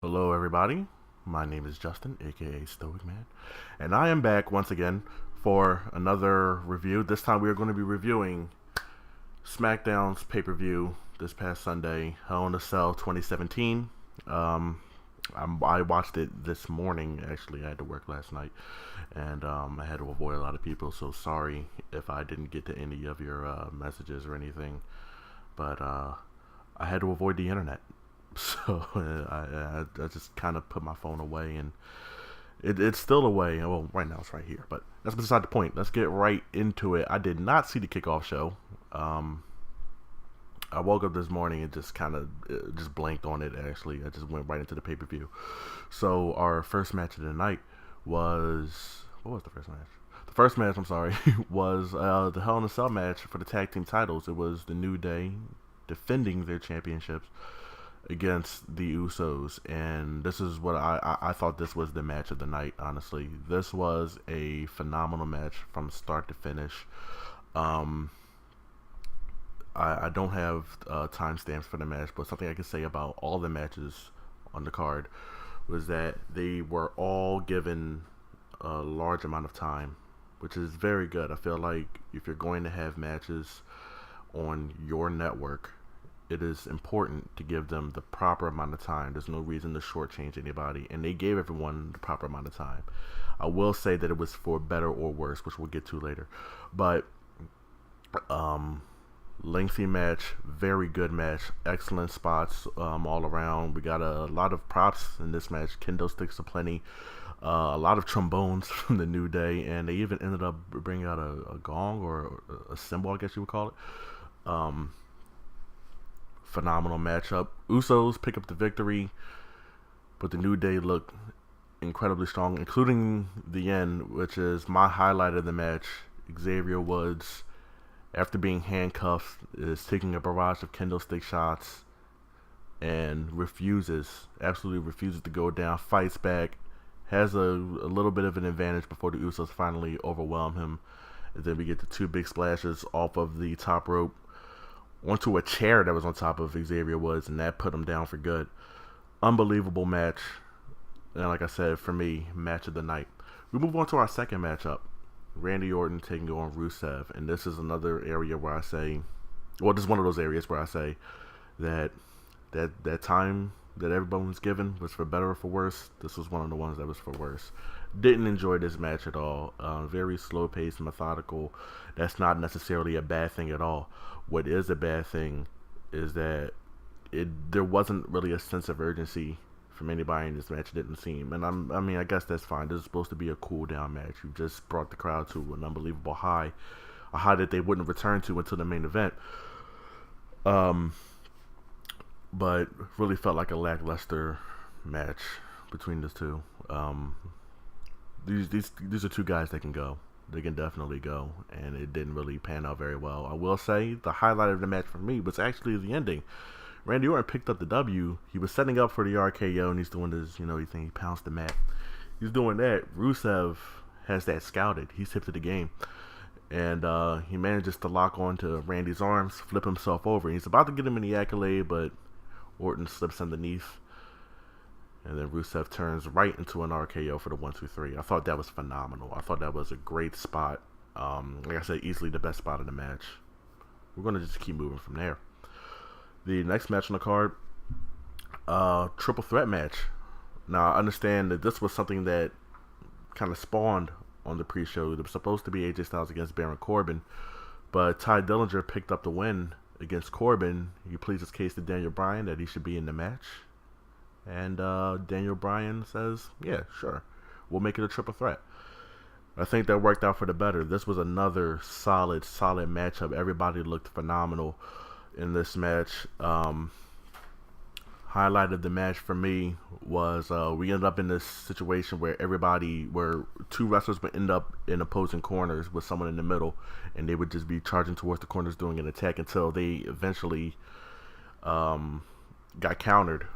Hello, everybody. My name is Justin, aka Stoic Man, and I am back once again for another review. This time we are going to be reviewing SmackDown's pay per view this past Sunday, Hell in a Cell 2017. Um, I watched it this morning. Actually, I had to work last night, and I had to avoid a lot of people. So sorry if I didn't get to any of your messages or anything, but I had to avoid the internet. So I just kind of put my phone away, and it's still away. Well, right now it's right here, but that's beside the point. Let's get right into it. I did not see the kickoff show. Um, I woke up this morning and just kind of just blanked on it. Actually, I just went right into the pay per view. So our first match of the night was what was the first match? The first match, I'm sorry, was the Hell in a Cell match for the tag team titles. It was the New Day defending their championships against the Usos, and this is what I thought this was the match of the night. Honestly, this was a phenomenal match from start to finish. Um, I don't have timestamps for the match, but something I can say about all the matches on the card was that they were all given a large amount of time, which is very good. I feel like if you're going to have matches on your network, it is important to give them the proper amount of time. There's no reason to shortchange anybody, and they gave everyone the proper amount of time. I will say that it was for better or worse, which we'll get to later. But lengthy match, very good match, excellent spots all around. We got a lot of props in this match, kendo sticks aplenty, a lot of trombones from the New Day, and they even ended up bringing out a gong or a cymbal, I guess you would call it. Phenomenal matchup. Usos pick up the victory, but the New Day look incredibly strong, including the end, which is my highlight of the match. Xavier Woods, after being handcuffed, is taking a barrage of kendo stick shots and absolutely refuses to go down, fights back, has a little bit of an advantage before the Usos finally overwhelm him. And then we get the two big splashes off of the top rope onto a chair that was on top of Xavier Woods, and that put him down for good. Unbelievable match. And like I said, for me, match of the night. We move on to our second matchup. Randy Orton taking on Rusev. And this is another area where I say, well, this is one of those areas where I say that time that everyone was given was for better or for worse. This was one of the ones that was for worse. Didn't enjoy this match at all. Very slow paced, methodical. That's not necessarily a bad thing at all. What is a bad thing is that there wasn't really a sense of urgency from anybody in this match. It didn't seem, and I mean, I guess that's fine. This is supposed to be a cool down match. You just brought the crowd to an unbelievable high, a high that they wouldn't return to until the main event. But really felt like a lackluster match between these two. These are two guys that can go. They can definitely go, and it didn't really pan out very well. I will say the highlight of the match for me was actually the ending. Randy Orton picked up the W. He was setting up for the RKO, and he's doing this, he pounced the mat. He's doing that. Rusev has that scouted. He's hip to the game. And he manages to lock onto Randy's arms, flip himself over. He's about to get him in the accolade, but Orton slips underneath. And then Rusev turns right into an RKO for the 1-2-3. I thought that was phenomenal. I thought that was a great spot. Like I said, easily the best spot of the match. We're going to just keep moving from there. The next match on the card, triple threat match. Now, I understand that this was something that kind of spawned on the pre-show. It was supposed to be AJ Styles against Baron Corbin, but Ty Dillinger picked up the win against Corbin. He pleads his case to Daniel Bryan that he should be in the match. And Daniel Bryan says, yeah, sure. We'll make it a triple threat. I think that worked out for the better. This was another solid matchup. Everybody looked phenomenal in this match. Highlight of the match for me was we ended up in this situation where two wrestlers would end up in opposing corners with someone in the middle, and they would just be charging towards the corners doing an attack until they eventually got countered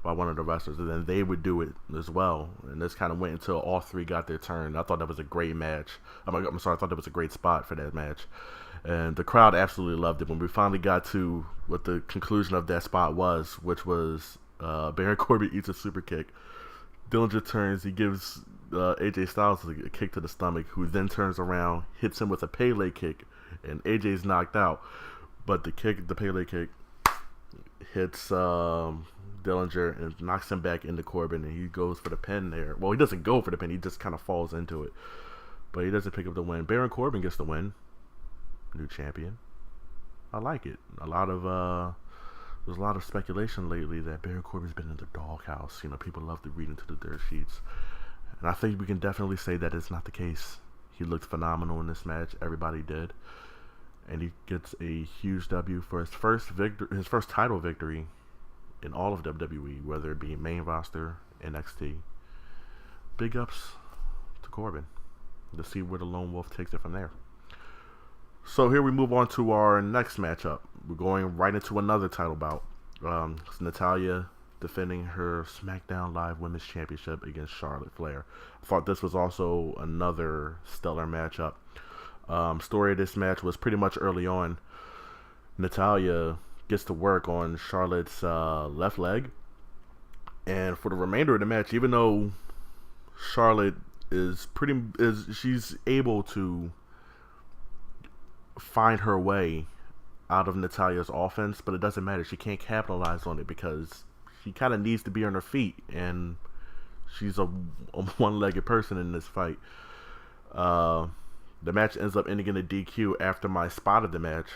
by one of the wrestlers, and then they would do it as well. And this kind of went until all three got their turn. I thought that was a great match. I'm sorry, I thought that was a great spot for that match. And the crowd absolutely loved it when we finally got to what the conclusion of that spot was, which was Baron Corbin eats a super kick. Dillinger turns. He gives AJ Styles a kick to the stomach, who then turns around, hits him with a Pele kick, and AJ's knocked out. But the Pele kick, hits Dillinger and knocks him back into Corbin, and he goes for the pin there. Well, he doesn't go for the pin. He just kind of falls into it. But he doesn't pick up the win. Baron Corbin gets the win. New champion. I like it. There's a lot of speculation lately that Baron Corbin's been in the doghouse. You know, people love to read into the dirt sheets. And I think we can definitely say that it's not the case. He looked phenomenal in this match. Everybody did. And he gets a huge W for his first title victory in all of WWE, whether it be main roster, NXT. Big ups to Corbin. Let's see where the Lone Wolf takes it from there. So here we move on to our next matchup. We're going right into another title bout. It's Natalya defending her SmackDown Live Women's Championship against Charlotte Flair. I thought this was also another stellar matchup. Story of this match was pretty much early on. Natalya gets to work on Charlotte's left leg, and for the remainder of the match, even though Charlotte she's able to find her way out of Natalya's offense, but it doesn't matter. She can't capitalize on it because she kind of needs to be on her feet, and she's a one-legged person in this fight. The match ends up ending in a DQ after my spot of the match,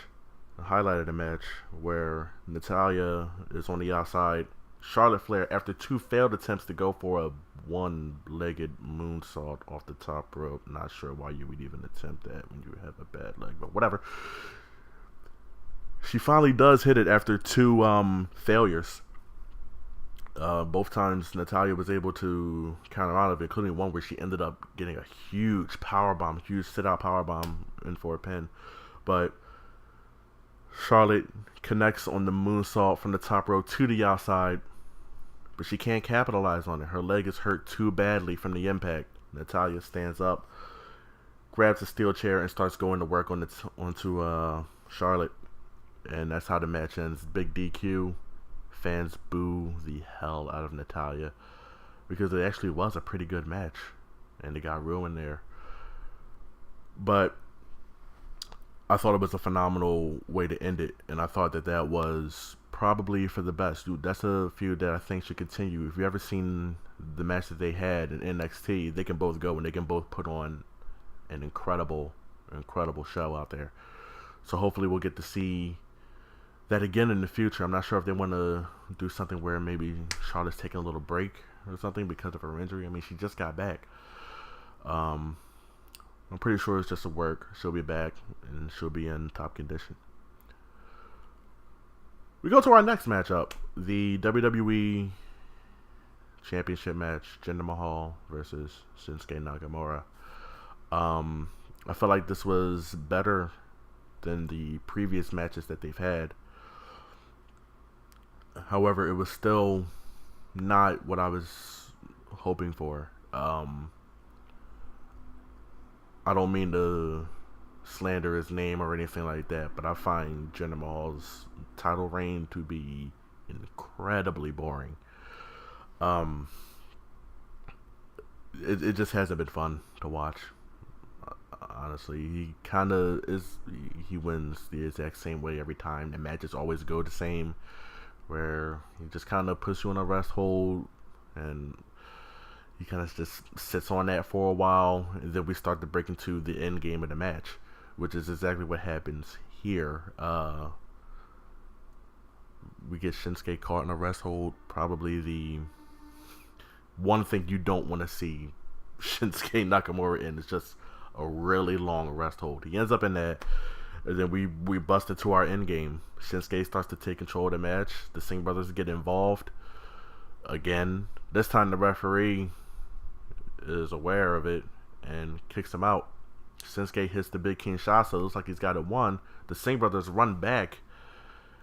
the highlight of the match, where Natalya is on the outside. Charlotte Flair, after 2 failed attempts to go for a one-legged moonsault off the top rope. Not sure why you would even attempt that when you have a bad leg, but whatever. She finally does hit it after 2 failures. Both times Natalya was able to counter out of it, including one where she ended up getting a huge sit-out powerbomb in for a pin. But Charlotte connects on the moonsault from the top rope to the outside, but she can't capitalize on it. Her leg is hurt too badly from the impact. Natalya stands up, grabs a steel chair, and starts going to work onto Charlotte. And that's how the match ends. Big DQ. Fans boo the hell out of Natalya because it actually was a pretty good match, and it got ruined there. But I thought it was a phenomenal way to end it, and I thought that was probably for the best. Dude, that's a feud that I think should continue. If you ever seen the match that they had in NXT, they can both go and they can both put on an incredible show out there. So hopefully we'll get to see that again in the future. I'm not sure if they want to do something where maybe Charlotte's taking a little break or something because of her injury. I mean, she just got back. I'm pretty sure it's just a work. She'll be back and she'll be in top condition. We go to our next matchup, the WWE Championship match, Jinder Mahal versus Shinsuke Nakamura. I feel like this was better than the previous matches that they've had. However, it was still not what I was hoping for. I don't mean to slander his name or anything like that, but I find Jinder Mahal's title reign to be incredibly boring. It just hasn't been fun to watch. Honestly, he kind of is. He wins the exact same way every time. The matches always go the same, where he just kind of puts you on a rest hold, and he kind of just sits on that for a while, and then we start to break into the end game of the match, which is exactly what happens here. We get Shinsuke caught in a rest hold. Probably the one thing you don't want to see Shinsuke Nakamura in is just a really long rest hold. He ends up in that, and then we bust into our end game. Shinsuke starts to take control of the match. The Singh brothers get involved again. This time the referee is aware of it and kicks him out. Shinsuke hits the big Kinshasa. It looks like he's got it won. The Singh brothers run back,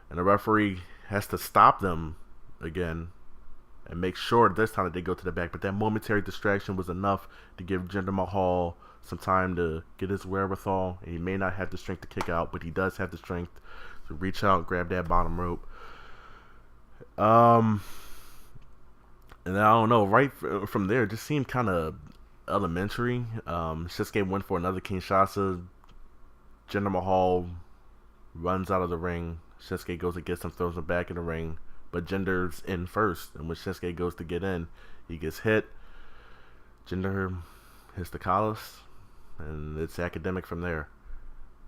and the referee has to stop them again and make sure this time that they go to the back. But that momentary distraction was enough to give Jinder Mahal some time to get his wherewithal. And he may not have the strength to kick out, but he does have the strength to reach out and grab that bottom rope. And I don't know, right from there, it just seemed kind of elementary. Shinsuke went for another Kinshasa. Jinder Mahal runs out of the ring. Shinsuke goes to get him, throws him back in the ring. But Jinder's in first. And when Shinsuke goes to get in, he gets hit. Jinder hits the Collis. And it's academic from there.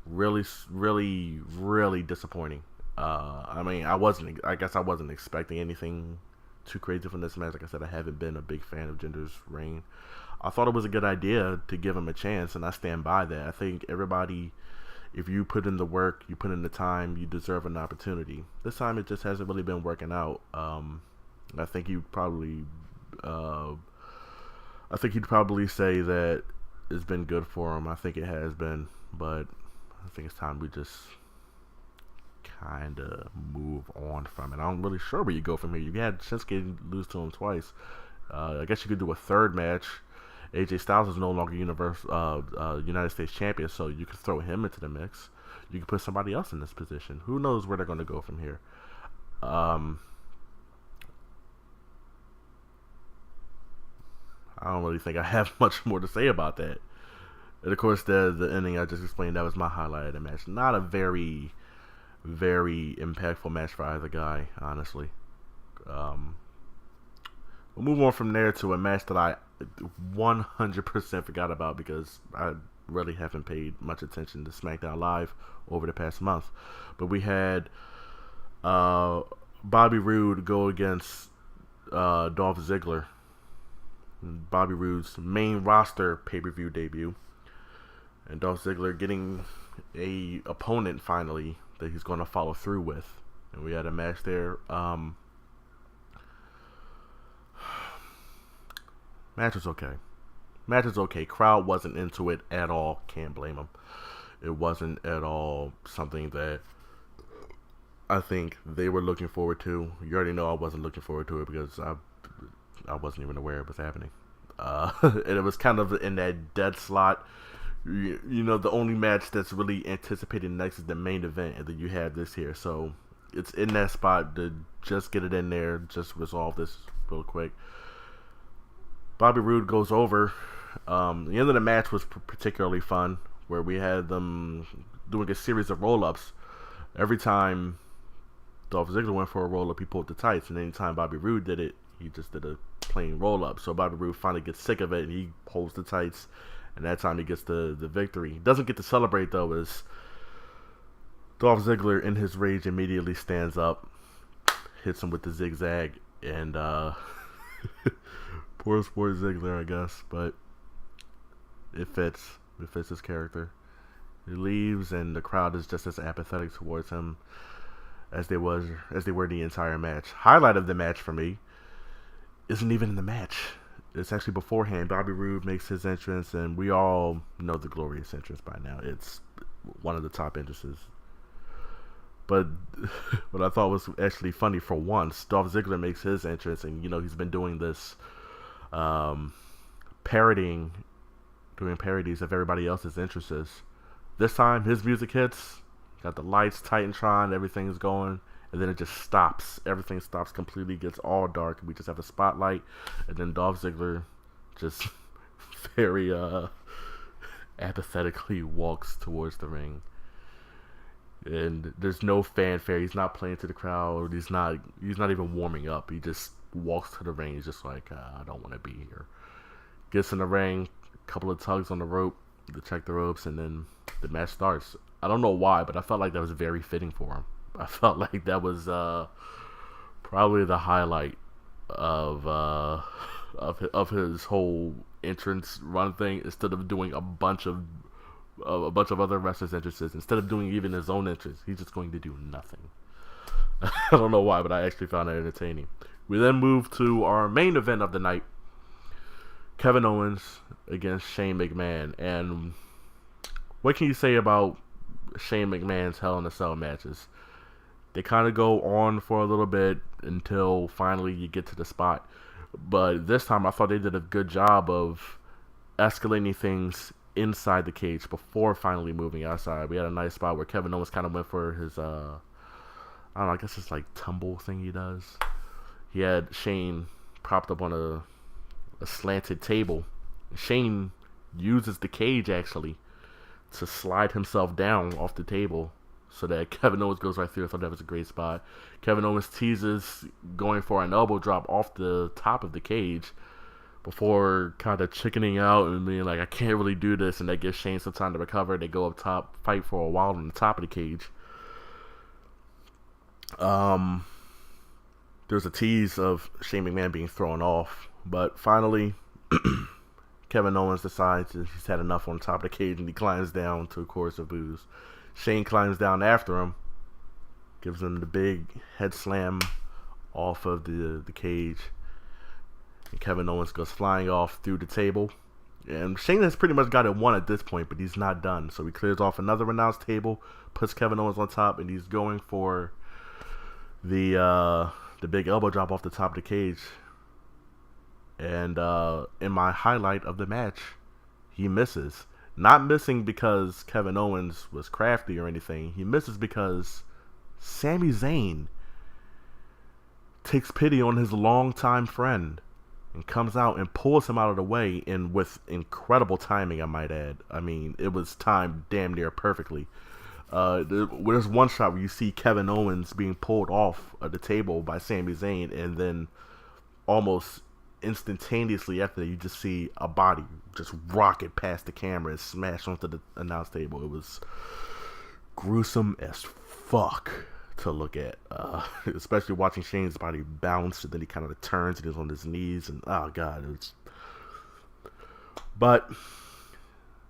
Really, really, really disappointing. I guess I wasn't expecting anything too crazy from this match. Like I said, I haven't been a big fan of Jinder's reign. I thought it was a good idea to give him a chance, and I stand by that. I think everybody, if you put in the work, you put in the time, you deserve an opportunity. This time it just hasn't really been working out. I think you'd probably say that it's been good for him. I think it has been, but I think it's time we just kind of move on from it. I'm really sure where you go from here. You had Shinsuke lose to him twice. I guess you could do a third match. AJ Styles is no longer United States champion, so you could throw him into the mix. You could put somebody else in this position. Who knows where they're going to go from here? I don't really think I have much more to say about that. And of course, the ending I just explained, that was my highlight of the match. Not a very, very impactful match for either guy, honestly. We'll move on from there to a match that I 100% forgot about because I really haven't paid much attention to SmackDown Live over the past month. But we had Bobby Roode go against Dolph Ziggler. Bobby Roode's main roster pay-per-view debut. And Dolph Ziggler getting a opponent finally that he's going to follow through with. And we had a match there. Match was okay. Crowd wasn't into it at all. Can't blame them. It wasn't at all something that I think they were looking forward to. You already know I wasn't looking forward to it because I wasn't even aware it was happening. And it was kind of in that dead slot. You know, the only match that's really anticipated next is the main event, and then you have this here. So it's in that spot to just get it in there, just resolve this real quick. Bobby Roode goes over. The end of the match was particularly fun, where we had them doing a series of roll-ups. Every time Dolph Ziggler went for a roll-up, he pulled the tights, and anytime Bobby Roode did it, he just did a plain roll-up. So Bobby Roode finally gets sick of it, and he pulls the tights, and that time he gets the victory. He doesn't get to celebrate, though, as Dolph Ziggler, in his rage, immediately stands up, hits him with the zigzag, and poor sport Ziggler, I guess, but it fits. It fits his character. He leaves, and the crowd is just as apathetic towards him as they were the entire match. Highlight of the match for me isn't even in the match. It's actually beforehand. Bobby Roode makes his entrance, and we all know the glorious entrance by now. It's one of the top entrances. But what I thought was actually funny for once, Dolph Ziggler makes his entrance, and you know he's been doing this doing parodies of everybody else's entrances. This time his music hits, got the lights, Titantron, everything's going, and then it just stops. Everything stops completely, gets all dark, and we just have a spotlight, and then Dolph Ziggler just very apathetically walks towards the ring. And there's no fanfare. He's not playing to the crowd. He's not even warming up. He just walks to the ring. He's just like, I don't want to be here. Gets in the ring, a couple of tugs on the rope to check the ropes, and then the match starts. I don't know why, but I felt like that was very fitting for him. I felt like that was probably the highlight of his whole entrance run thing. Instead of doing a bunch of other wrestlers' entrances, instead of doing even his own entrance, he's just going to do nothing. I don't know why, but I actually found it entertaining. We then move to our main event of the night, Kevin Owens against Shane McMahon. And what can you say about Shane McMahon's Hell in a Cell matches? They kind of go on for a little bit until finally you get to the spot. But this time I thought they did a good job of escalating things inside the cage before finally moving outside. We had a nice spot where Kevin Owens kind of went for his I don't know, I guess it's like tumble thing he does. He had Shane propped up on a slanted table. Shane uses the cage actually to slide himself down off the table so that Kevin Owens goes right through. I thought that was a great spot. Kevin Owens teases going for an elbow drop off the top of the cage before kind of chickening out and being like, I can't really do this, and that gives Shane some time to recover. They go up top, fight for a while on the top of the cage. There's a tease of Shane McMahon being thrown off, but finally Kevin Owens decides that he's had enough on top of the cage and he climbs down to a chorus of boos. Shane climbs down after him, gives him the big head slam off of the cage, and Kevin Owens goes flying off through the table. And Shane has pretty much got it won at this point, but he's not done. So he clears off another announced table, puts Kevin Owens on top, and he's going for the big elbow drop off the top of the cage. And in my highlight of the match, he misses. Not missing because Kevin Owens was crafty or anything. He misses because Sami Zayn takes pity on his longtime friend and comes out and pulls him out of the way, and with incredible timing, I might add. I mean, it was timed damn near perfectly. There's one shot where you see Kevin Owens being pulled off of the table by Sami Zayn, and then almost instantaneously after that, you just see a body just rocket past the camera and smash onto the announce table. It was gruesome as fuck to look at, especially watching Shane's body bounce, and then he kind of turns and is on his knees, and oh god, it was. But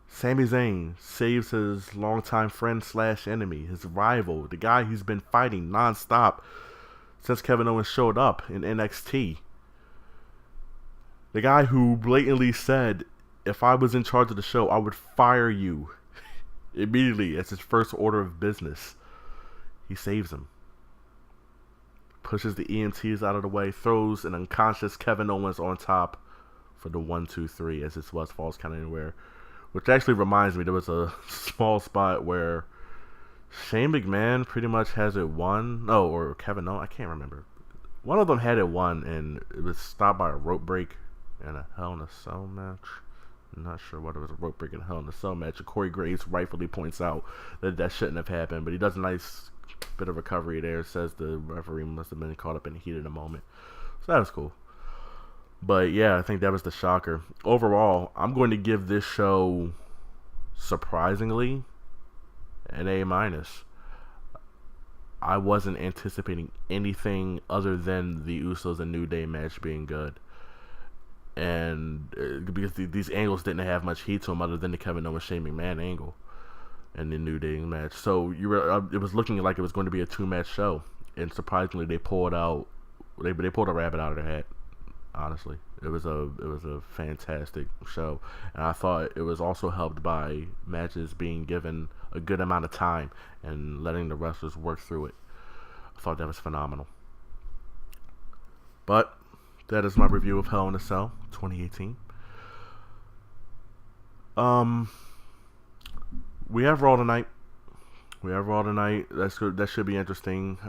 Sami Zayn saves his longtime friend / enemy, his rival, the guy he's been fighting nonstop since Kevin Owens showed up in NXT. The guy who blatantly said, if I was in charge of the show, I would fire you immediately as his first order of business. He saves him. Pushes the EMTs out of the way, throws an unconscious Kevin Owens on top for the 1, 2, 3 as this was Falls Count Anywhere. Which actually reminds me, there was a small spot where Shane McMahon pretty much has it won. No, or Kevin Owens, I can't remember. One of them had it won, and it was stopped by a rope break and a Hell in a Cell match. I'm not sure what it was, a rope break and a Hell in a Cell match. And Corey Graves rightfully points out that that shouldn't have happened, but he does a nice bit of recovery there. Says the referee must have been caught up in the heat of the moment. So that was cool. But yeah, I think that was the shocker. Overall, I'm going to give this show, surprisingly, an A-. I wasn't anticipating anything other than the Usos and New Day match being good. And because these angles didn't have much heat to them other than the Kevin Owens Shane McMahon angle and the New Day match. So it was looking like it was going to be a 2-match show. And surprisingly, they pulled a rabbit out of their hat. Honestly, it was a fantastic show, and I thought it was also helped by matches being given a good amount of time and letting the wrestlers work through it. I thought that was phenomenal. But that is my review of Hell in a Cell 2018. We have Raw tonight. That should be interesting.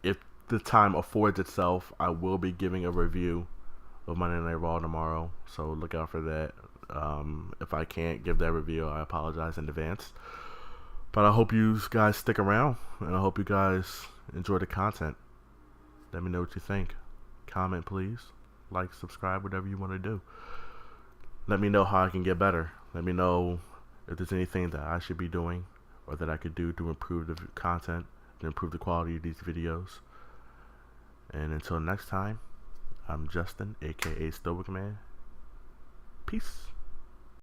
If the time affords itself, I will be giving a review of Monday Night Raw tomorrow, so look out for that. If I can't give that review, I apologize in advance. But I hope you guys stick around, and I hope you guys enjoy the content. Let me know what you think. Comment, please. Like, subscribe, whatever you want to do. Let me know how I can get better. Let me know if there's anything that I should be doing or that I could do to improve the content and improve the quality of these videos. And until next time, I'm Justin, aka Stoic Man. Peace.